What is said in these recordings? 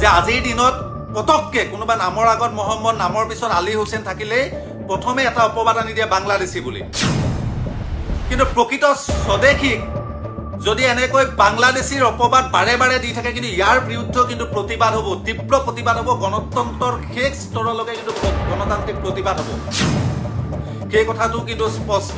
যে আজিৰ দিনত পতককে কোনোবা নামৰ আগত মহম্মদ নামৰ পিছত আলী হুছেইন থাকিলে প্ৰথমে এটা অপবাদ আনি দিয়ে বাংলাদেশী বুলি কিন্তু প্ৰকৃত স্বদেশীক যদি এনেকৈ বাংলাদেশীৰ অপবাদ বাৰে বাৰে দি থাকে কিন্তু ইয়াৰ বিৰুদ্ধে কিন্তু প্ৰতিবাদ হ'ব তীব্ৰ প্ৰতিবাদ হ'ব গণতন্ত্ৰৰ শেষ স্তৰলৈকে কিন্তু গণতান্ত্ৰিক প্ৰতিবাদ হ'ব সেই কথাটো কিন্তু স্পষ্ট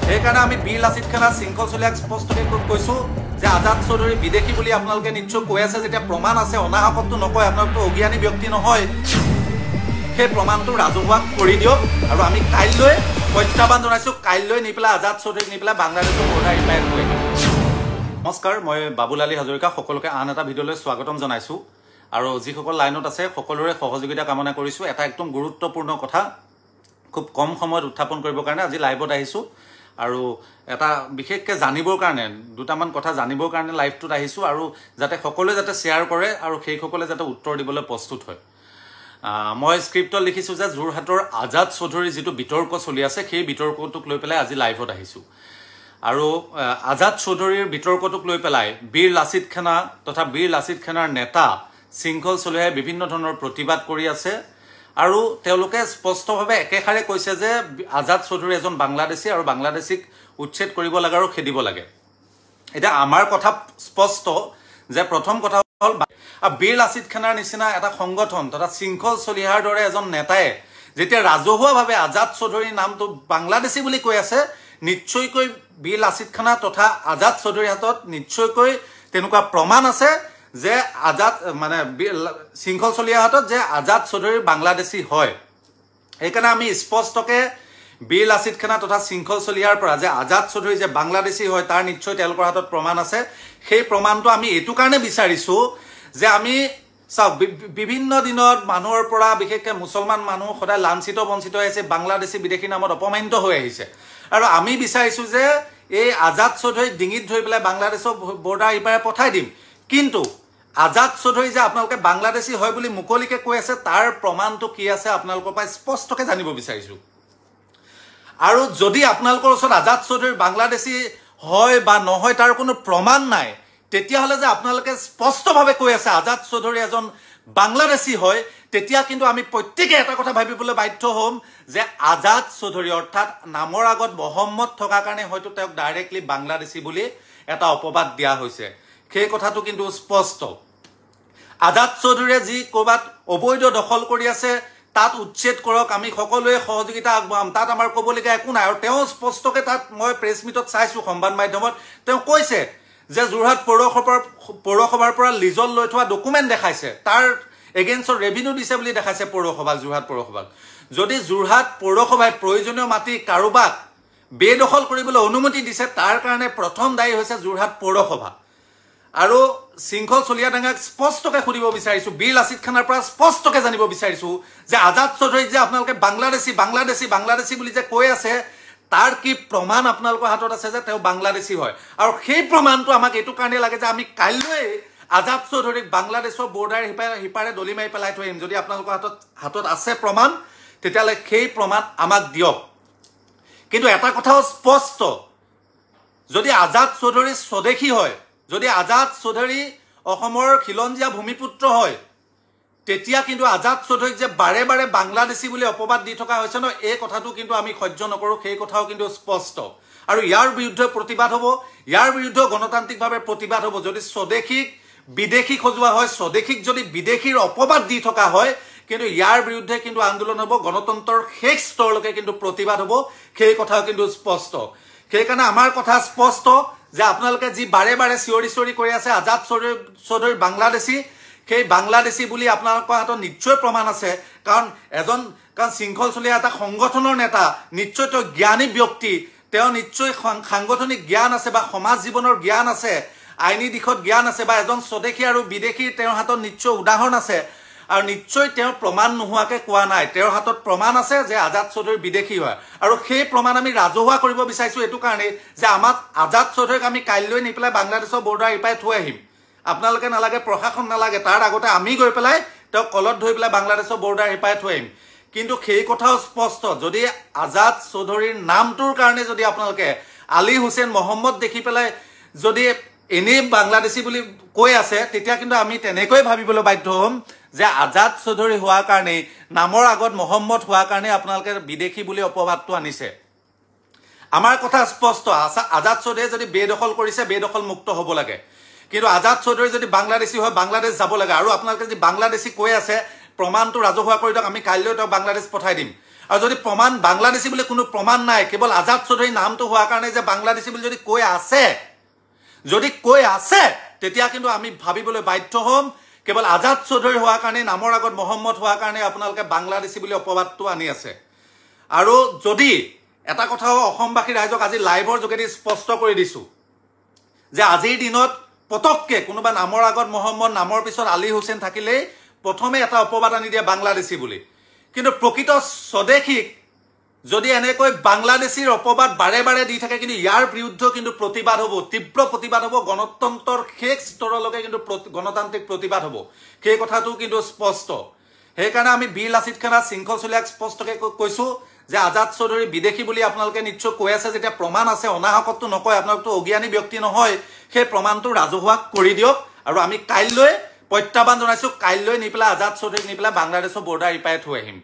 সেইকাৰণে আমি বীৰ লাচিত খানা শৃংখল চলিয়াক স্পষ্টকৈ কৈছোঁ যে আজাদ চৌধুৰী বিদেশী বুলি আপোনালোকে নিশ্চয় কৈ আছে যেতিয়া প্ৰমাণ আছে অনাহকতটো নকয় আপোনালোকতো অজ্ঞানী ব্যক্তি নহয় সেই প্ৰমাণটো ৰাজহুৱা কৰি দিয়ক আৰু আমি কাইলৈ প্ৰত্যাহ্বান জনাইছোঁ কাইলৈ নি পেলাই আজাদ চৌধুৰীক নি পেলাই বাংলাদেশৰ বৰ্ডাৰ ৰিপায়াৰ কৰি নমস্কাৰ মই বাবুলালী হাজৰিকা সকলোকে আন এটা ভিডিঅ'লৈ স্বাগতম জনাইছোঁ আৰু যিসকল লাইনত আছে সকলোৰে সহযোগিতা কামনা কৰিছোঁ এটা একদম গুৰুত্বপূৰ্ণ কথা খুব কম সময়ত উত্থাপন কৰিবৰ কাৰণে আজি লাইভত আহিছোঁ আৰু এটা বিশেষকৈ জানিবৰ কাৰণে দুটামান কথা জানিবৰ কাৰণে লাইভটোত আহিছোঁ আৰু যাতে সকলোৱে যাতে শ্বেয়াৰ কৰে আৰু সেইসকলে যাতে উত্তৰ দিবলৈ প্ৰস্তুত হয় মই স্ক্ৰিপ্টত লিখিছোঁ যে যোৰহাটৰ আজাদ চৌধুৰীৰ যিটো বিতৰ্ক চলি আছে সেই বিতৰ্কটোক লৈ পেলাই আজি লাইভত আহিছোঁ আৰু আজাদ চৌধুৰীৰ বিতৰ্কটোক লৈ পেলাই বীৰ লাচিত খানা তথা বীৰ লাচিত খানাৰ নেতা শৃংখল চলিহাই বিভিন্ন ধৰণৰ প্ৰতিবাদ কৰি আছে আৰু তেওঁলোকে স্পষ্টভাৱে একেষাৰে কৈছে যে আজাদ চৌধুৰী এজন বাংলাদেশী আৰু বাংলাদেশীক উচ্ছেদ কৰিব লাগে আৰু খেদিব লাগে এটা আমাৰ কথা স্পষ্ট যে প্ৰথম কথা হ'ল বীৰ লাচিত খানাৰ নিচিনা এটা সংগঠন তথা শৃংখল চলিহাৰ দৰে এজন নেতাই যেতিয়া ৰাজহুৱাভাৱে আজাদ চৌধুৰীৰ নামটো বাংলাদেশী বুলি কৈ আছে নিশ্চয়কৈ বীৰ লাচিত খানা তথা আজাদ চৌধুৰীৰ হাতত নিশ্চয়কৈ তেনেকুৱা প্ৰমাণ আছে যে আজাদ মানে শৃংখল চলিহাৰ হাতত যে আজাদ চৌধুৰী বাংলাদেশী হয় এইকাৰণে আমি স্পষ্টকৈ বীৰ লাচিত খানা তথা শৃংখল চলিহাৰ পৰা যে আজাদ চৌধুৰী যে বাংলাদেশী হয় তাৰ নিশ্চয় তেওঁলোকৰ হাতত প্ৰমাণ আছে সেই প্ৰমাণটো আমি এইটো কাৰণে বিচাৰিছোঁ যে আমি চাওক বিভিন্ন দিনত মানুহৰ পৰা বিশেষকৈ মুছলমান মানুহ সদায় লাঞ্ছিত বঞ্চিত হৈ আছে বাংলাদেশী বিদেশী নামত অপমানিত হৈ আহিছে আৰু আমি বিচাৰিছোঁ যে এই আজাদ চৌধুৰীক ডিঙিত ধৰি পেলাই বাংলাদেশৰ বৰ্ডাৰ ইপাৰে পঠাই দিম কিন্তু আজাদ চৌধুৰী যে আপোনালোকে বাংলাদেশী হয় বুলি মুকলিকৈ কৈ আছে তাৰ প্ৰমাণটো কি আছে আপোনালোকৰ পৰা স্পষ্টকৈ জানিব বিচাৰিছোঁ আৰু যদি আপোনালোকৰ ওচৰত আজাদ চৌধুৰী বাংলাদেশী হয় বা নহয় তাৰ কোনো প্ৰমাণ নাই তেতিয়াহ'লে যে আপোনালোকে স্পষ্টভাৱে কৈ আছে আজাদ চৌধুৰী এজন বাংলাদেশী হয় তেতিয়া কিন্তু আমি প্ৰত্যেকে এটা কথা ভাবিবলৈ বাধ্য হ'ম যে আজাদ চৌধুৰী অৰ্থাৎ নামৰ আগত মহম্মদ থকাৰ কাৰণে হয়তো তেওঁক ডাইৰেক্টলি বাংলাদেশী বুলি এটা অপবাদ দিয়া হৈছে সেই কথাটো কিন্তু স্পষ্ট আজাদ চৌধুৰীয়ে যি ক'ৰবাত অবৈধ দখল কৰি আছে তাত উচ্ছেদ কৰক আমি সকলোৱে সহযোগিতা আগবঢ়াম তাত আমাৰ ক'বলগীয়া একো নাই আৰু তেওঁ স্পষ্টকৈ তাত মই প্ৰেছ মিটত চাইছোঁ সংবাদ মাধ্যমত তেওঁ কৈছে যে যোৰহাট পৌৰসভাৰ পৰা লিজত লৈ থোৱা ডকুমেণ্ট দেখাইছে তাৰ এগেইনষ্টত ৰেভিনিউ দিছে বুলি দেখাইছে পৌৰসভাক যোৰহাট পৌৰসভাক যদি যোৰহাট পৌৰসভাই প্ৰয়োজনীয় মাটি কাৰোবাক বেদখল কৰিবলৈ অনুমতি দিছে তাৰ কাৰণে প্ৰথম দায়ী হৈছে যোৰহাট পৌৰসভা আৰু শৃংখল চলিয়াডাঙাক স্পষ্টকৈ সুধিব বিচাৰিছোঁ বীৰ লাচিত খানাৰ পৰা স্পষ্টকৈ জানিব বিচাৰিছোঁ যে আজাদ চৌধুৰীক যে আপোনালোকে বাংলাদেশী বুলি যে কৈ আছে তাৰ কি প্ৰমাণ আপোনালোকৰ হাতত আছে যে তেওঁ বাংলাদেশী হয় আৰু সেই প্ৰমাণটো আমাক এইটো কাৰণে লাগে যে আমি কাইলৈ আজাদ চৌধুৰীক বাংলাদেশৰ বৰ্ডাৰ সিপাৰে দলি মাৰি পেলাই থৈ আহিম যদি আপোনালোকৰ হাতত আছে প্ৰমাণ তেতিয়াহ'লে সেই প্ৰমাণ আমাক দিয়ক কিন্তু এটা কথাও স্পষ্ট যদি আজাদ চৌধুৰী স্বদেশী হয় যদি আজাদ চৌধুৰী অসমৰ খিলঞ্জীয়া ভূমিপুত্ৰ হয় তেতিয়া কিন্তু আজাদ চৌধুৰীক যে বাৰে বাৰে বাংলাদেশী বুলি অপবাদ দি থকা হৈছে ন এই কথাটো কিন্তু আমি সহ্য নকৰোঁ সেই কথাও কিন্তু স্পষ্ট আৰু ইয়াৰ বিৰুদ্ধে প্ৰতিবাদ হ'ব ইয়াৰ বিৰুদ্ধে গণতান্ত্ৰিকভাৱে প্ৰতিবাদ হ'ব যদি স্বদেশীক বিদেশী সজোৱা হয় স্বদেশীক যদি বিদেশীৰ অপবাদ দি থকা হয় কিন্তু ইয়াৰ বিৰুদ্ধে কিন্তু আন্দোলন হ'ব গণতন্ত্ৰৰ শেষ স্তৰলৈকে কিন্তু প্ৰতিবাদ হ'ব সেই কথাও কিন্তু স্পষ্ট সেইকাৰণে আমাৰ কথা স্পষ্ট যে আপোনালোকে যি বাৰে বাৰে চিঞৰি কৰি আছে আজাদ চৌধুৰী বাংলাদেশী সেই বাংলাদেশী বুলি আপোনালোকৰ হাতত নিশ্চয় প্ৰমাণ আছে কাৰণ শৃংখল চলিহা এটা সংগঠনৰ নেতা নিশ্চয় তেওঁ জ্ঞানী ব্যক্তি তেওঁ নিশ্চয় সাংগঠনিক জ্ঞান আছে বা সমাজ জীৱনৰ জ্ঞান আছে আইনী দিশত জ্ঞান আছে বা এজন স্বদেশী আৰু বিদেশীৰ তেওঁৰ হাতত নিশ্চয় উদাহৰণ আছে আৰু নিশ্চয় তেওঁ প্ৰমাণ নোহোৱাকৈ কোৱা নাই তেওঁৰ হাতত প্ৰমাণ আছে যে আজাদ চৌধুৰী বিদেশী হয় আৰু সেই প্ৰমাণ আমি ৰাজহুৱা কৰিব বিচাৰিছোঁ এইটো কাৰণেই যে আমাক আজাদ চৌধুৰীক আমি কাইলৈ নি পেলাই বাংলাদেশৰ বৰ্ডাৰ ইপাৰে থৈ আহিম আপোনালোকে নালাগে প্ৰশাসন নালাগে তাৰ আগতে আমি গৈ পেলাই তেওঁক কলত ধৰি পেলাই বাংলাদেশৰ বৰ্ডাৰ ইপাৰে থৈ আহিম কিন্তু সেই কথাও স্পষ্ট যদি আজাদ চৌধুৰীৰ নামটোৰ কাৰণে যদি আপোনালোকে আলী হুছেইন মহম্মদ দেখি পেলাই যদি এনেই বাংলাদেশী বুলি কৈ আছে তেতিয়া কিন্তু আমি তেনেকৈ ভাবিবলৈ বাধ্য হ'ম যে আজাদ চৌধুৰী হোৱাৰ কাৰণে নামৰ আগত মহম্মদ হোৱাৰ কাৰণে আপোনালোকে বিদেশী বুলি অপবাদটো আনিছে আমাৰ কথা স্পষ্ট আজাদ চৌধুৰীয়ে যদি বেদখল কৰিছে বেদখল মুক্ত হ'ব লাগে কিন্তু আজাদ চৌধুৰী যদি বাংলাদেশী হয় বাংলাদেশ যাব লাগে আৰু আপোনালোকে যদি বাংলাদেশী কৈ আছে প্ৰমাণটো ৰাজহুৱা কৰি দিয়ক আমি কাইলৈ তেওঁক বাংলাদেশ পঠাই দিম আৰু যদি প্ৰমাণ বাংলাদেশী বুলি কোনো প্ৰমাণ নাই কেৱল আজাদ চৌধুৰী নামটো হোৱাৰ কাৰণে যে বাংলাদেশী বুলি যদি কৈ আছে তেতিয়া কিন্তু আমি ভাবিবলৈ বাধ্য হ'ম কেৱল আজাদ চৌধুৰী হোৱাৰ কাৰণে নামৰ আগত মহম্মদ হোৱাৰ কাৰণে আপোনালোকে বাংলাদেশী বুলি অপবাদটো আনি আছে আৰু যদি এটা কথাও অসমবাসী ৰাইজক আজি লাইভৰ যোগেদি স্পষ্ট কৰি দিছো যে আজিৰ দিনত পতককে কোনোবা নামৰ আগত মহম্মদ নামৰ পিছত আলী হুছেইন থাকিলেই প্ৰথমে এটা অপবাদ আনি দিয়ে বাংলাদেশী বুলি কিন্তু প্ৰকৃত স্বদেশীক যদি এনেকৈ বাংলাদেশীৰ অপবাদ বাৰে বাৰে দি থাকে কিন্তু ইয়াৰ বিৰুদ্ধে কিন্তু প্ৰতিবাদ হ'ব তীব্ৰ প্ৰতিবাদ হ'ব গণতন্ত্ৰৰ শেষ স্তৰলৈকে কিন্তু গণতান্ত্ৰিক প্ৰতিবাদ হ'ব সেই কথাটো কিন্তু স্পষ্ট সেইকাৰণে আমি বীৰ লাচিত খানা শৃংখল চলিয়াক স্পষ্টকৈ কৈছো যে আজাদ চৌধুৰী বিদেশী বুলি আপোনালোকে নিশ্চয় কৈ আছে যেতিয়া প্ৰমাণ আছে অনাহকতটো নকয় আপোনালোকতো অজ্ঞানী ব্যক্তি নহয় সেই প্ৰমাণটো ৰাজহুৱা কৰি দিয়ক আৰু আমি কাইলৈ প্ৰত্যাহ্বান জনাইছো কাইলৈ নি পেলাই আজাদ চৌধুৰীক নি পেলাই বাংলাদেশৰ বৰ্ডাৰ ইপাৰে থৈ আহিম